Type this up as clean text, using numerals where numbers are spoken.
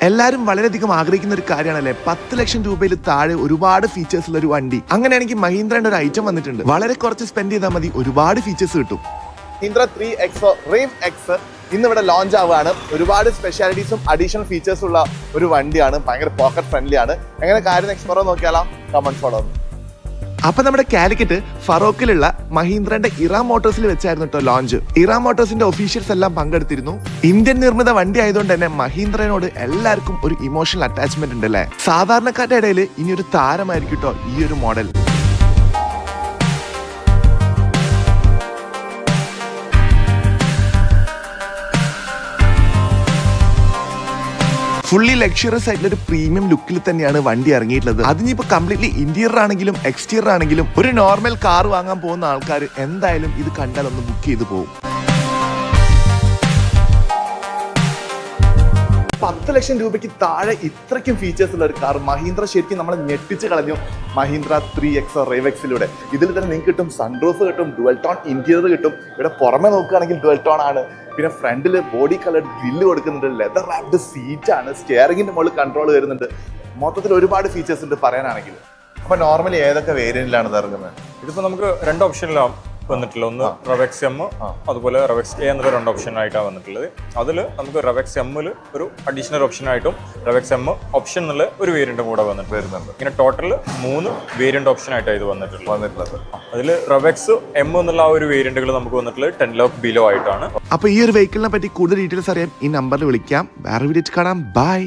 എല്ലാവരും വളരെയധികം ആഗ്രഹിക്കുന്ന ഒരു കാര്യമാണല്ലേ 10 ലക്ഷം രൂപയിൽ താഴെ ഒരുപാട് ഫീച്ചേഴ്സ് ഉള്ള ഒരു വണ്ടി. അങ്ങനെയാണെങ്കിൽ മഹീന്ദ്രയുടെ ഒരു ഐറ്റം വന്നിട്ടുണ്ട്. വളരെ കുറച്ച് സ്പെൻഡ് ചെയ്താൽ മതി, ഒരുപാട് ഫീച്ചേഴ്സ് കിട്ടും. മഹീന്ദ്ര 3XO റീവ് എക്സ് ഇന്നിവിടെ ലോഞ്ച് ആവുകയാണ്. ഒരുപാട് സ്പെഷ്യാലിറ്റീസും അഡീഷണൽ ഫീച്ചേഴ്സും ഉള്ള ഒരു വണ്ടിയാണ്. ഭയങ്കര പോക്കറ്റ് ഫ്രണ്ട്ലി ആണ്. എങ്ങനെ കാര്യം എക്സ്പ്ലോർ നോക്കിയാലോ? Comment follow. അപ്പൊ നമ്മുടെ കാലിക്കറ്റ് ഫറോക്കിലുള്ള മഹീന്ദ്രന്റെ ഇറ മോട്ടോഴ്സിൽ വെച്ചായിരുന്നു കേട്ടോ ലോഞ്ച്. ഇറ മോട്ടോഴ്സിന്റെ ഒഫീഷ്യൽസ് എല്ലാം പങ്കെടുത്തിരുന്നു. ഇന്ത്യൻ നിർമ്മിത വണ്ടി ആയതുകൊണ്ട് തന്നെ മഹീന്ദ്രനോട് എല്ലാവർക്കും ഒരു ഇമോഷണൽ അറ്റാച്ച്മെന്റ് ഉണ്ട് അല്ലേ. സാധാരണക്കാരുടെ ഇടയിൽ ഇനി ഒരു താരമായിരിക്കും കേട്ടോ ഈ ഒരു മോഡൽ. ഫുള്ളി ലക്ഷറിയസ് ആയിട്ടുള്ള ഒരു പ്രീമിയം ലുക്കിൽ തന്നെയാണ് വണ്ടി ഇറങ്ങിയിട്ടുള്ളത്. അതിനിപ്പോ കംപ്ലീറ്റ്ലി ഇന്റീരിയർ ആണെങ്കിലും എക്സ്റ്റീരിയർ ആണെങ്കിലും ഒരു നോർമൽ കാർ വാങ്ങാൻ പോകുന്ന ആൾക്കാർ എന്തായാലും ഇത് കണ്ടാൽ ഒന്ന് ബുക്ക് ചെയ്ത് പോകും. 10 ലക്ഷം രൂപയ്ക്ക് താഴെ ഇത്രയ്ക്കും ഫീച്ചേഴ്സ് ഉള്ള ഒരു കാർ മഹീന്ദ്ര ശരിക്കും നമ്മളെ ഞെട്ടിച്ച് കളഞ്ഞു. മഹീന്ദ്ര 3XO റീവ് എക്സിലൂടെ ഇതിൽ തന്നെ നിങ്ങൾക്ക് കിട്ടും സൺറൂഫ് കിട്ടും, ഡുവൽ ടോൺ ഇന്റീരിയർ കിട്ടും. ഇവിടെ പുറമെ നോക്കുകയാണെങ്കിൽ ഡുവൽ ടോൺ ആണ്. പിന്നെ ഫ്രണ്ടിൽ ബോഡി കളർഡ് ഗ്രില്ല് കൊടുക്കുന്നുണ്ട്, ലെതർ റാപ്ഡ് സീറ്റ് ആണ്, സ്റ്റിയറിംഗിന്റെ മുകളിൽ കൺട്രോൾ വരുന്നുണ്ട്. മൊത്തത്തിൽ ഒരുപാട് ഫീച്ചേഴ്സ് ഉണ്ട് പറയാനാണെങ്കിൽ. അപ്പൊ നോർമലി ഏതൊക്കെ വേരിയന്റിലാണ് ഇത് ഇറങ്ങുന്നത്? ഇതിപ്പോ നമുക്ക് 2 ഓപ്ഷനിലാണ് വന്നിട്ടുള്ളത്. ഒന്ന് റവെക്സ് എം, അതുപോലെ റവെക്സ് എ എന്നുള്ള 2 ഓപ്ഷനായിട്ടാണ് വന്നിട്ടുള്ളത്. അതിൽ നമുക്ക് റവെക്സ് എമ്മിൽ ഒരു അഡീഷണൽ ഓപ്ഷനായിട്ടും റവെക്സ് എം ഓപ്ഷൻ എന്നുള്ള ഒരു വേരിയന്റ് കൂടെ വരുന്നുണ്ട്. ഇങ്ങനെ ടോട്ടൽ 3 വേരിയന്റ് ഓപ്ഷനായിട്ടാണ് ഇത് വന്നിട്ടുള്ളത്. അതിൽ റവെക്സ് എം എന്നുള്ള ആ ഒരു വേരിയന്റുകൾ നമുക്ക് വന്നിട്ടുള്ളത് 10 lakh ബിലോ ആയിട്ടാണ്. അപ്പൊ ഈ ഒരു വെഹിക്കിളിനെ പറ്റി കൂടുതൽ ഡീറ്റെയിൽസ് അറിയാൻ ഈ നമ്പറിൽ വിളിക്കാം. വേറെ വീഡിയോ കാണാം. ബൈ.